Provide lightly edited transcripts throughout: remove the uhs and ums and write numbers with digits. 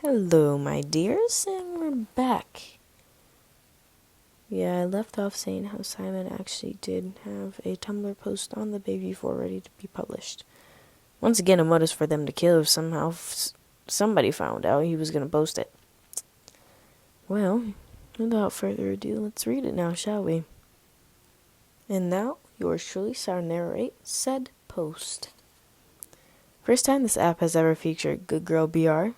Hello, my dears, and we're back. Yeah, I left off saying how Simon actually did have a Tumblr post on the Baby 4 ready to be published. Once again, a modus for them to kill if somehow somebody found out he was going to post it. Well, without further ado, let's read it now, shall we? And now, yours truly shall narrate said post. First time this app has ever featured Good Girl BR,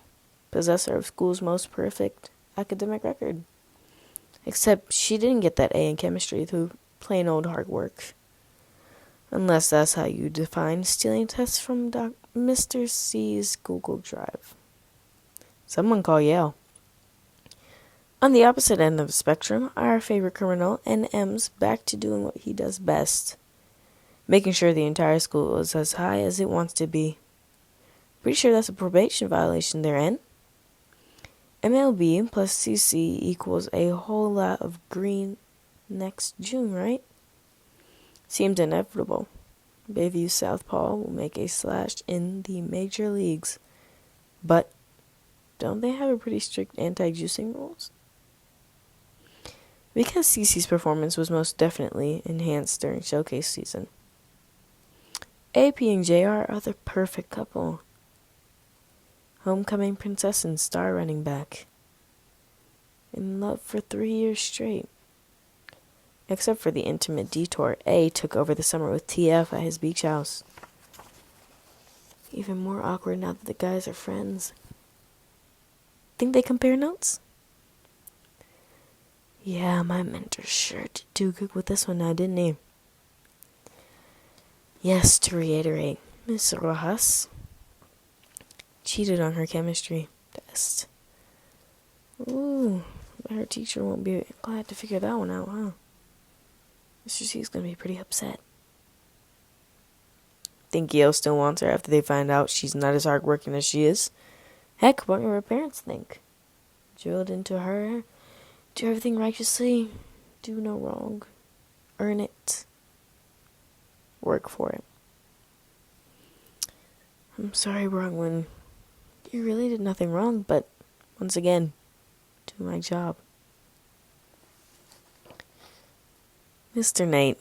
possessor of school's most perfect academic record. Except she didn't get that A in chemistry through plain old hard work. Unless that's how you define stealing tests from Mr. C's Google Drive. Someone call Yale. On the opposite end of the spectrum, our favorite criminal, NM's back to doing what he does best. Making sure the entire school is as high as it wants to be. Pretty sure that's a probation violation there, N. MLB plus CC equals a whole lot of green next June, right? Seems inevitable. Bayview Southpaw will make a slash in the major leagues. But don't they have a pretty strict anti-juicing rules? Because CC's performance was most definitely enhanced during showcase season. AP and JR are the perfect couple. Homecoming princess and star running back. In love for 3 years straight. Except for the intimate detour A took over the summer with TF at his beach house. Even more awkward now that the guys are friends. Think they compare notes? Yeah, my mentor sure did do good with this one now, didn't he? Yes, to reiterate, Miss Rojas cheated on her chemistry test. Ooh, her teacher won't be glad to figure that one out, huh? Mr. C's gonna be pretty upset. Think Yale still wants her after they find out she's not as hardworking as she is? Heck, what will her parents think? Drilled into her, do everything righteously, do no wrong, earn it, work for it. I'm sorry, wrong one. You really did nothing wrong, but once again, do my job. Mr. Nate.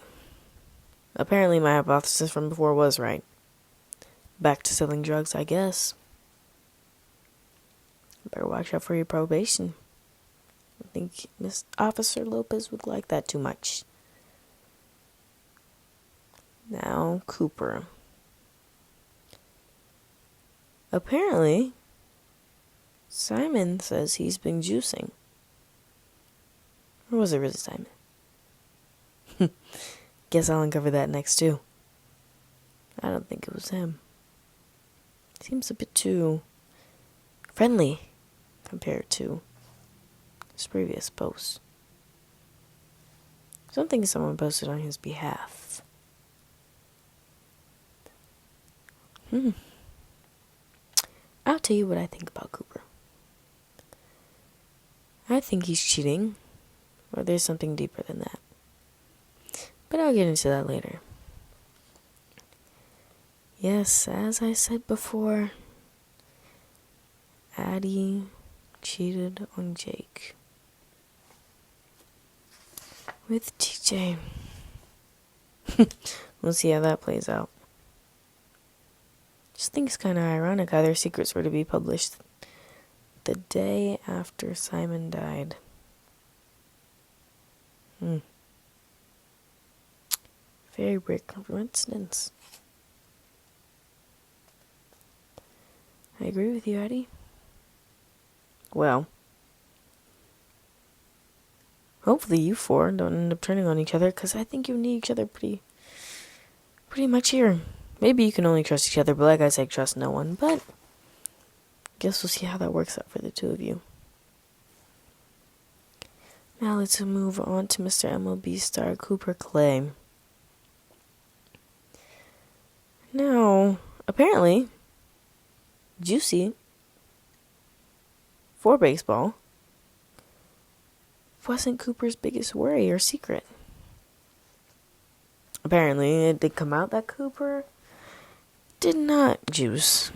Apparently my hypothesis from before was right. Back to selling drugs, I guess. Better watch out for your probation. I think Miss Officer Lopez would like that too much. Now, Cooper. Apparently, Simon says he's been juicing. Or was it really Simon? Guess I'll uncover that next too. I don't think it was him. Seems a bit too friendly compared to his previous post. I don't think someone posted on his behalf. I'll tell you what I think about Cooper. I think he's cheating, or there's something deeper than that. But I'll get into that later. Yes, as I said before, Addie cheated on Jake with TJ. We'll see how that plays out. Just think it's kind of ironic how their secrets were to be published the day after Simon died. Very weird coincidence. I agree with you, Eddie. Well, hopefully you four don't end up turning on each other, because I think you need each other pretty much here. Maybe you can only trust each other, but like I said, trust no one. But guess we'll see how that works out for the two of you. Now let's move on to Mr. MLB star Cooper Clay. Now, apparently, Juicy for baseball wasn't Cooper's biggest worry or secret. Apparently, it did come out that Cooper did not juice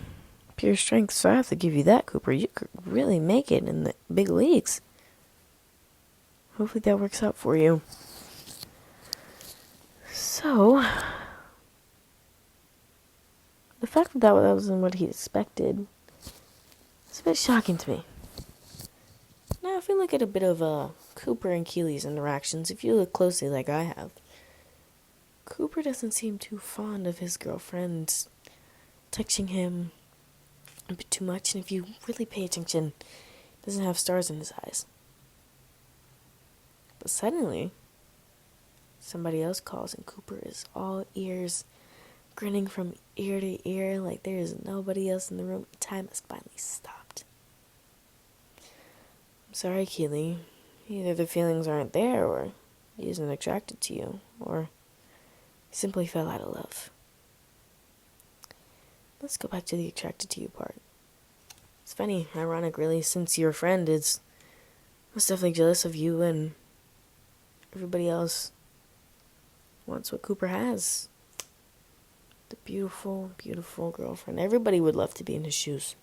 pure strength, so I have to give you that, Cooper. You could really make it in the big leagues. Hopefully that works out for you. So, the fact that that wasn't what he expected is a bit shocking to me. Now, if we look at a bit of Cooper and Keely's interactions, if you look closely like I have, Cooper doesn't seem too fond of his girlfriend touching him a bit too much, and if you really pay attention, he doesn't have stars in his eyes. But suddenly, somebody else calls, and Cooper is all ears, grinning from ear to ear like there is nobody else in the room. Time has finally stopped. I'm sorry, Keely. Either the feelings aren't there, or he isn't attracted to you, or he simply fell out of love. Let's go back to the attracted to you part. It's funny, ironic really, since your friend is most definitely jealous of you and everybody else wants what Cooper has. The beautiful, beautiful girlfriend. Everybody would love to be in his shoes.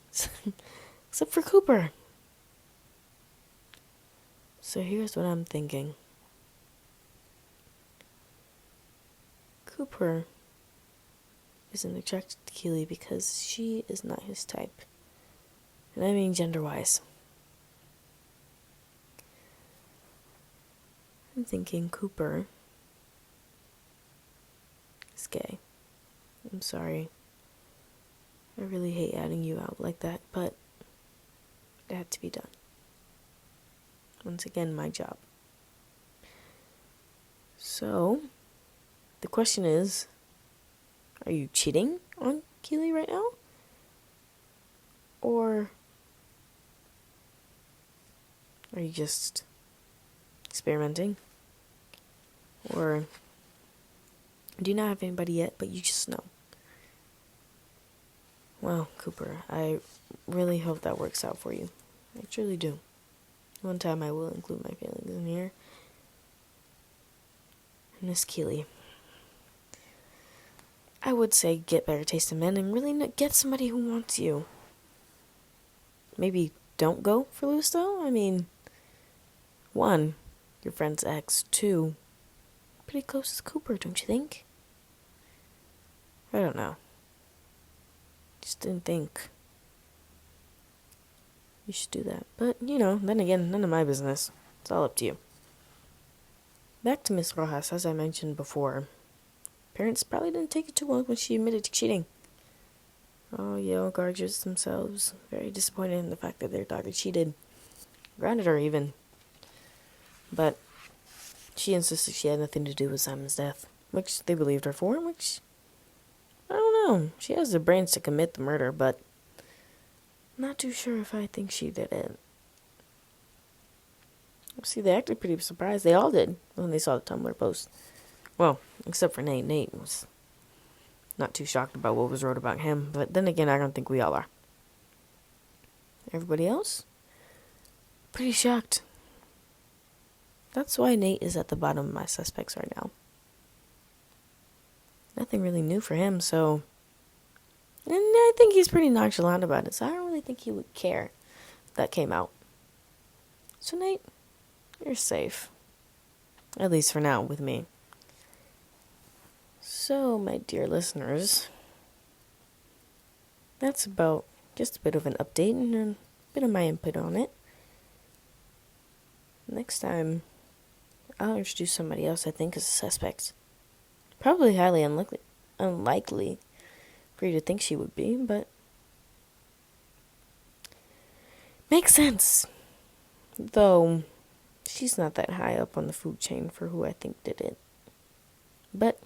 Except for Cooper. So here's what I'm thinking. Cooper isn't attracted to Keely because she is not his type. And I mean gender-wise. I'm thinking Cooper is gay. I'm sorry. I really hate adding you out like that, but it had to be done. Once again, my job. So, the question is, are you cheating on Keely right now? Or are you just experimenting? Or do you not have anybody yet, but you just know? Well, Cooper, I really hope that works out for you. I truly do. One time I will include my feelings in here. Miss Keely, I would say get better taste in men and really get somebody who wants you. Maybe don't go for Lou though. I mean, 1, your friend's ex. 2, pretty close to Cooper, don't you think? I don't know. Just didn't think you should do that. But, then again, none of my business. It's all up to you. Back to Miss Rojas, as I mentioned before. Parents probably didn't take it too long when she admitted to cheating. Oh, Yale guardians themselves very disappointed in the fact that their daughter cheated. Grounded her even. But she insisted she had nothing to do with Simon's death, which they believed her for, which, I don't know. She has the brains to commit the murder, but I'm not too sure if I think she did it. See, they acted pretty surprised. They all did when they saw the Tumblr post. Well, except for Nate. Nate was not too shocked about what was wrote about him, but then again, I don't think we all are. Everybody else? Pretty shocked. That's why Nate is at the bottom of my suspects right now. Nothing really new for him, so... And I think he's pretty nonchalant about it, so I don't really think he would care if that came out. So Nate, you're safe. At least for now, with me. So, my dear listeners, that's about just a bit of an update and a bit of my input on it. Next time, I'll introduce somebody else I think is a suspect. Probably highly unlikely for you to think she would be, but makes sense. Though, she's not that high up on the food chain for who I think did it. But,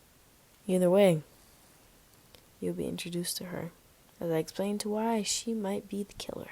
either way, you'll be introduced to her, as I explain to why she might be the killer.